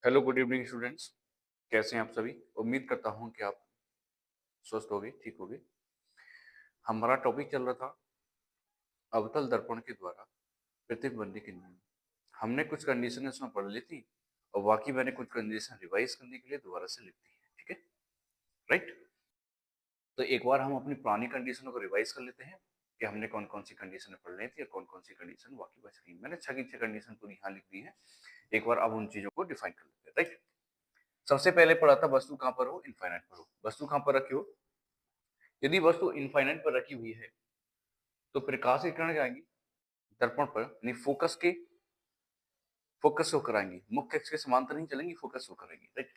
Hello, good evening students. कैसे हैं आप सभी? उम्मीद करता हूं कि आप स्वस्थ होंगे, ठीक होंगे। हमारा टॉपिक चल रहा था अवतल दर्पण के द्वारा प्रतिबिंब के नियम। हमने कुछ कंडीशन इसमें पढ़ ली थी और बाकी मैंने कुछ कंडीशन रिवाइज करने के लिए दोबारा से लिख दी है। ठीक है, राइट। तो एक बार हम अपनी पुरानी कंडीशनों को रिवाइज कर लेते हैं कि हमने कौन कौन सी कंडीशन पढ़ ली थी और कौन कौन सी कंडीशन बाकी बच गई। मैंने 6 की 6 कंडीशन पूरी यहाँ लिख दी है। एक बार अब उन चीजों को डिफाइन कर लेते हैं, राइट। सबसे पहले पढ़ा था वस्तु कहां पर हो, इनफाइनाइट पर हो। वस्तु कहां पर रखी हो? यदि वस्तु इनफाइनाइट पर रखी हुई है तो प्रकाश की किरण जाएंगी दर्पण पर, यानी फोकस होकर आएंगी, मुख्य अक्ष के समांतर नहीं चलेंगी, फोकस होकर आएंगी, राइट।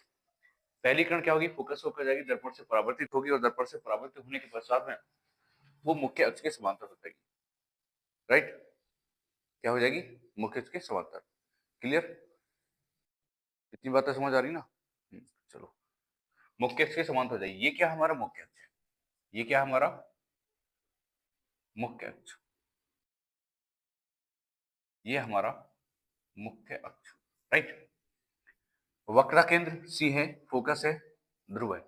पहली किरण क्या होगी? फोकस होकर जाएगी, दर्पण से परावर्तित होगी और दर्पण से परावर्तित होने के पश्चात में वो मुख्य अक्ष के समांतर हो जाएगी, राइट। क्या हो जाएगी? मुख्य अक्ष के समांतर। क्लियर? इतनी बातें समझ आ रही ना? चलो, मुख्य अक्ष के समांतर हो जाएगी। ये क्या हमारा मुख्य अक्ष है? ये क्या हमारा मुख्य अक्ष? ये हमारा मुख्य अक्ष, राइट। वक्र केंद्र सी है, फोकस है, ध्रुव है,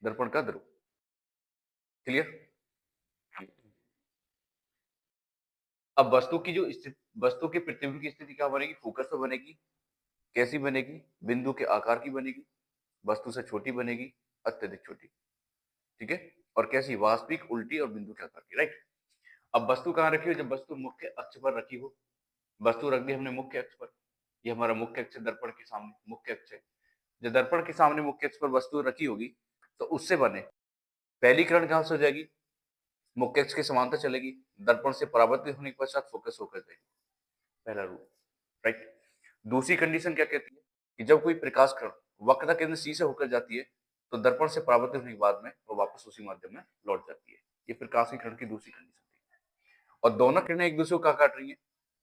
दर्पण का ध्रुव। क्लियर? अब वस्तु की जो स्थिति, वस्तु के प्रतिबिंब की स्थिति क्या बनेगी? फोकस पर बनेगी। कैसी बनेगी? बिंदु के आकार की बनेगी, वस्तु से छोटी बनेगी, अत्यधिक छोटी। ठीक है। और कैसी? वास्तविक, उल्टी और बिंदु के आकार की, राइट। अब वस्तु कहां रखी हो? जब वस्तु मुख्य अक्ष पर रखी हो। वस्तु रख दी हमने मुख्य अक्ष पर। ये हमारा मुख्य अक्ष है, दर्पण के सामने मुख्य अक्ष है। जब दर्पण के सामने मुख्य अक्ष पर वस्तु रखी होगी तो उससे बने पहली किरण कहां से हो जाएगी? मुख्य अक्ष के समांतर चलेगी, दर्पण से परावर्तित होने के पश्चात फोकस होकर जाएगी। पहला रूल, राइट। दूसरी कंडीशन क्या कहती है कि जब कोई प्रकाश किरण वक्रता केंद्र सी से होकर जाती है तो दर्पण से परावर्तित होने के बाद में वो वापस उसी माध्यम में लौट जाती है। ये प्रकाश की किरण की दूसरी कंडीशन थी। और दोनों किरणें एक दूसरे को कहाँ काट रही है?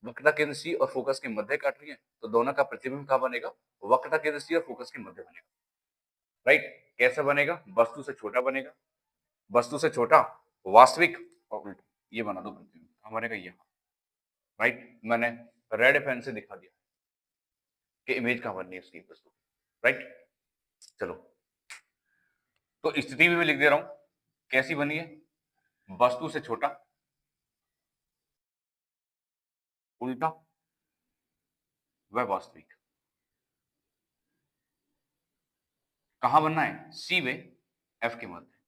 वक्रता केंद्र सी और फोकस के मध्य काट रही है, तो दोनों का प्रतिबिंब कहाँ बनेगा? वक्रता केंद्र सी और फोकस के मध्य बनेगा, राइट। कैसे बनेगा? वस्तु से छोटा बनेगा, वस्तु से छोटा, वास्तविक और उल्टा। ये बना दो प्रतिबिंब, कहाँ बनेगा? ये, राइट। मैंने रेड पेन से दिखा दिया कि इमेज कहाँ बननी है उसकी, वस्तु, राइट। चलो, तो स्थिति भी मैं लिख दे रहा हूं कैसी बनी है। वस्तु से छोटा, उल्टा व वास्तविक। कहां बनना है? सी वे एफ के मध्य,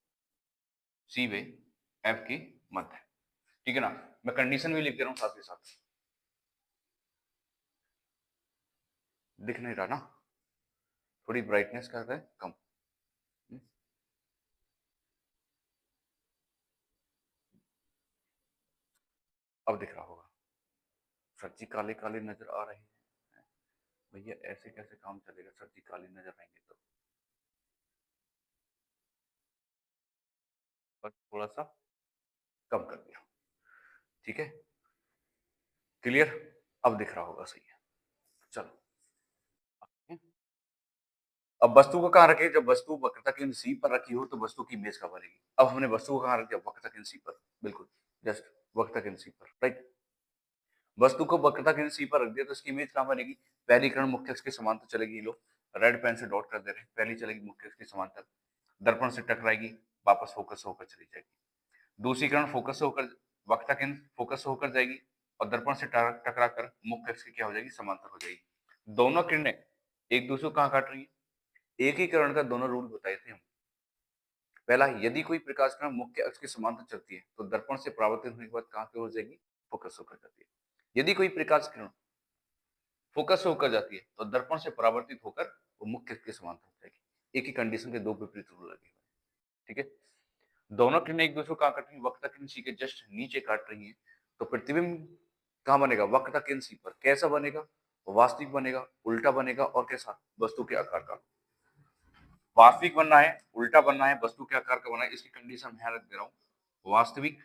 सी वे एफ के मध्य। ठीक है ना? मैं कंडीशन भी लिख दे रहा हूं साथ ही साथ। दिख नहीं रहा ना? थोड़ी ब्राइटनेस कर रहे कम। अब दिख रहा होगा। सर जी काले काले नजर आ रहे हैं। भैया ऐसे कैसे काम चलेगा? सर जी काले नजर आएंगे तो बस थोड़ा सा कम कर दिया। ठीक है, क्लियर? अब दिख रहा होगा, सही है। चलो, अब वस्तु को कहां रखे? जब वस्तु वक्रता केंद्र सी पर रखी हो तो वस्तु की इमेज कहां बनेगी? अब हमने वस्तु को कहां रख दिया? वक्रता केंद्र सी पर, बिल्कुल, जस्ट वक्रता केंद्र सी पर, राइट। वस्तु को वक्रता केंद्र सी पर रख दिया तो इसकी इमेज कहां बनेगी? पहली किरण मुख्य अक्ष के समांतर चलेगी। लो, रेड पेन से डॉट कर दे रहे हैं। पहली चलेगी मुख्य अक्ष के समांतर, दर्पण से टकराएगी, वापस फोकस होकर चली जाएगी। दूसरी किरण फोकस से होकर, वक्रता केंद्र फोकस होकर जाएगी और दर्पण से टकरा कर मुख्य अक्ष की क्या हो जाएगी? समांतर हो जाएगी। दोनों किरणें एक दूसरे को कहां काट रही है? एक ही किरण का दोनों रूल बताए थे हम। पहला, यदि कोई प्रकाश किरण मुख्य अक्ष के समांतर चलती है तो दर्पण से परावर्तित होने के बाद कहां पे हो जाएगी? फोकस होकर जाती है। यदि कोई प्रकाश किरण फोकस होकर जाती है तो दर्पण से परावर्तित होकर वो मुख्य अक्ष के समांतर हो जाएगी। एक ही कंडीशन के दो विपरीत रूल लगे हुए हैं। ठीक है, दोनों किरणें एक दूसरे को कहां काट रही है? वक्रता केंद्र सी के जस्ट नीचे काट रही है, तो प्रतिबिंब कहां बनेगा? वक्रता केंद्र सी पर। कैसा बनेगा? वास्तविक बनेगा, उल्टा बनेगा, और कैसा? वस्तु के आकार का। वास्तविक बनना है, उल्टा बनना है, वस्तु के आकार का बनना है, इसकी कंडीशन ध्यान रख दे रहा हूं। वास्तविक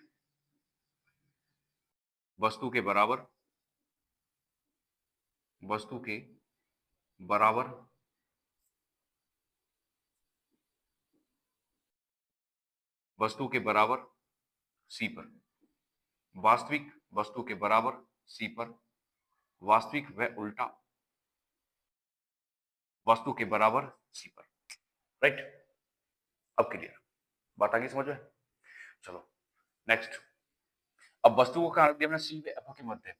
वस्तु के बराबर, वस्तु के बराबर, वस्तु के बराबर सी पर। वास्तविक वस्तु के बराबर सी पर, वास्तविक व उल्टा, वस्तु के बराबर सी पर, राइट। अब क्लियर, बात आगे समझ में। चलो नेक्स्ट, अब वस्तु को कहां रख दिया हमने, सी व एफ के मध्य।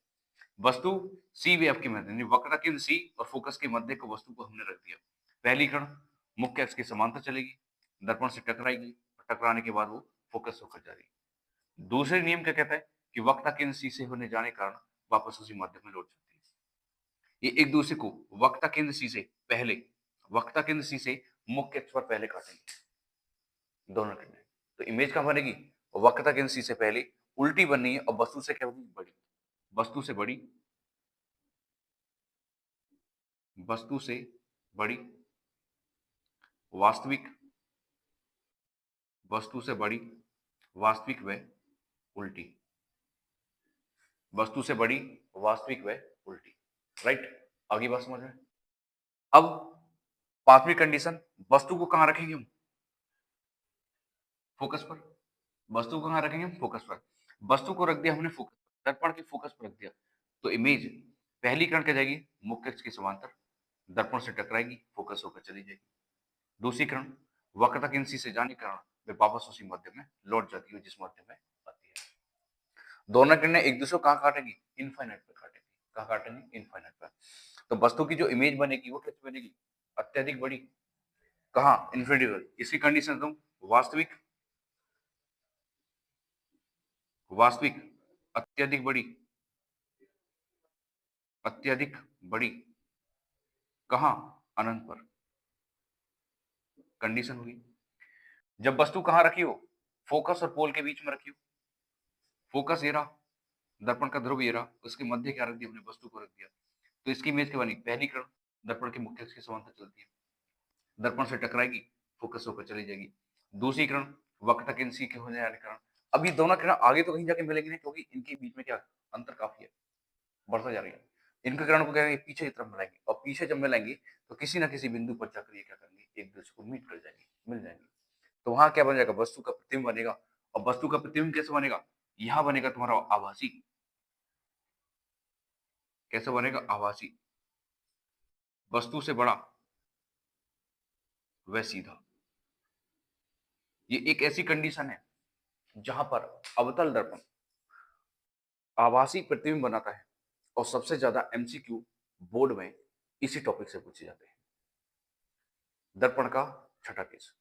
वस्तु सी व एफ के मध्य, यानी वक्रता केंद्र सी और फोकस के मध्य को वस्तु को हमने रख दिया। पहली किरण मुख्य अक्ष के समांतर चलेगी, दर्पण से टकराएगी, टकराने के बाद वो फोकस होकर जाएगी। दूसरे नियम क्या कहता है कि वक्रता केंद्र सी से होने जाने के कारण वापस उसी मध्य में लौट जाती है। ये एक दूसरे को वक्रता केंद्र सी से पहले, वक्रता केंद्र सी से मुख्य अक्ष पर पहले काटेंगे दोनों किरणें। तो इमेज कहां बनेगी, वक्रता केंद्र सी से पहले उल्टी बननी है और वस्तु से क्या बनेगी, बड़ी। वस्तु से बड़ी, वस्तु से बड़ी, वास्तविक, वस्तु से बड़ी, वास्तविक व उल्टी, वस्तु से बड़ी, वास्तविक व उल्टी, राइट। आगे बात समझ में। अब पांचवी कंडीशन, वस्तु को कहां रखेंगे हम, फोकस पर। वस्तु को कहां रखेंगे हम, फोकस पर। वस्तु को रख दिया हमने फोकस पर, दर्पण के फोकस पर रख दिया, तो इमेज पहली किरण क्या जाएगी, मुख्य अक्ष के समांतर, दर्पण से टकराएगी, फोकस होकर चली जाएगी। दूसरी किरण वक्रता केंद्र सी से जाने के कारण वे वापस उसी मध्य में लौट जाती है जिस मध्य में आती है। दोनों किरणें एक दूसरे को कहां काटेंगी, इनफाइनाइट पर काटेंगी। कहां काटेंगी, इनफाइनाइट पर। तो वस्तु की जो इमेज बनेगी वो कैसे बनेगी, अत्यधिक बड़ी, कहां, इन्फिनिटी पर। इसकी कंडीशन तुम वास्तविक, वास्तविक, अत्यधिक बड़ी, अत्यधिक बड़ी, कहां, अनंत पर। कंडीशन होगी जब वस्तु कहां रखी हो, फोकस और पोल के बीच में रखी हो। फोकस ये रहा, दर्पण का ध्रुव ये रहा, उसके मध्य क्या रख दिया हमने, वस्तु को रख दिया। तो इसकी इमेज क्या बनी, पहली किरण दर्पण के मुख्य अक्ष के समांतर चलती है, दर्पण से टकराएगी, फोकस होकर चली जाएगी। दूसरी किरण वक्रता केंद्र सी के होने जाने के कारण, अब ये दोनों किरण आगे तो कहीं जाके मिलेंगी नहीं, क्योंकि इनके बीच में क्या अंतर काफी है, बढ़ता जा रही है। इनके किरण को क्या करेंगे, पीछे की तरफ मिलाएंगे, और पीछे जब मिलाएंगे तो किसी ना किसी बिंदु पर जाकर ये क्या करेंगे, एक दूसरे को मीट कर जाएंगे, मिल जाएंगे। तो वहां क्या बन जाएगा, वस्तु का प्रतिबिंब बनेगा। और वस्तु का प्रतिबिंब कैसे बनेगा, यहां बनेगा तुम्हारा आभासी। कैसे बनेगा, आभासी। वस्तु से बड़ा व सीधा। ये एक ऐसी कंडीशन है जहां पर अवतल दर्पण आभासी प्रतिबिंब बनाता है, और सबसे ज्यादा एमसीक्यू बोर्ड में इसी टॉपिक से पूछे जाते हैं। दर्पण का छठा केस,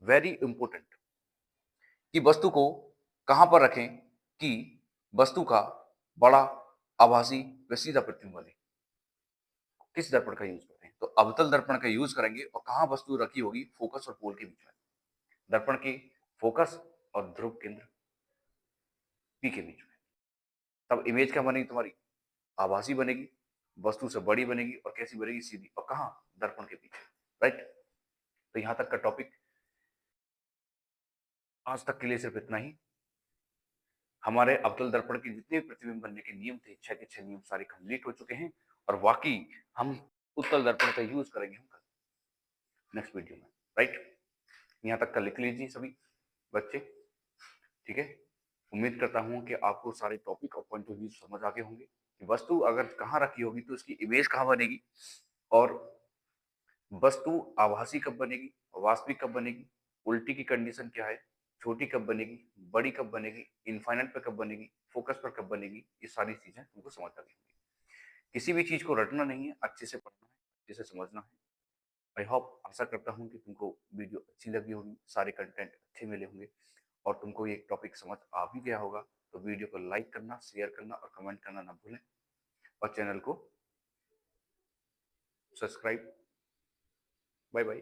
वेरी इंपोर्टेंट, कि वस्तु को कहां पर रखें कि वस्तु का बड़ा, आभासी व सीधा प्रतिबिंब बने। किस दर्पण का यूज करते हैं, तो अवतल दर्पण का यूज करेंगे। और कहां वस्तु रखी होगी, फोकस और पोल के बीच में, दर्पण के फोकस और ध्रुव केंद्र पी के बीच में। तब इमेज क्या बनेगी तुम्हारी, आभासी बनेगी, वस्तु से बड़ी बनेगी, और कैसी बनेगी, सीधी। और कहां, दर्पण के पीछे, राइट। तो यहां तक का टॉपिक आज तक के लिए सिर्फ इतना ही। हमारे अवतल दर्पण के जितने भी प्रतिबिंब बनने के नियम थे, 6 के 6 नियम सारे कंप्लीट हो चुके हैं। और वाकई हम उत्तल दर्पण का यूज करेंगे हम कल नेक्स्ट वीडियो में, राइट। यहां तक का लिख लीजिए सभी बच्चे, ठीक है। उम्मीद करता हूं कि आपको सारे टॉपिक और पॉइंट ऑफ व्यू समझ आ गए होंगे कि वस्तु अगर कहां रखी होगी तो उसकी इमेज कहां बनेगी, और वस्तु आभासी कब बनेगी, वास्तविक कब बनेगी, उल्टी की कंडीशन क्या है, छोटी कब बनेगी, बड़ी कब बनेगी, इनफाइनाइट पर कब बनेगी, फोकस पर कब बनेगी, ये सारी चीजें तुमको समझ आ गई होंगी। किसी भी चीज को रटना नहीं है, अच्छे से पढ़ना है, अच्छे से समझना है। आई होप, आशा करता हूँ कि तुमको वीडियो अच्छी लगी होगी, सारे कंटेंट अच्छे मिले होंगे, और तुमको ये टॉपिक समझ आ भी गया होगा। तो वीडियो को लाइक करना, शेयर करना और कमेंट करना ना भूलें, और चैनल को सब्सक्राइब। Bye bye.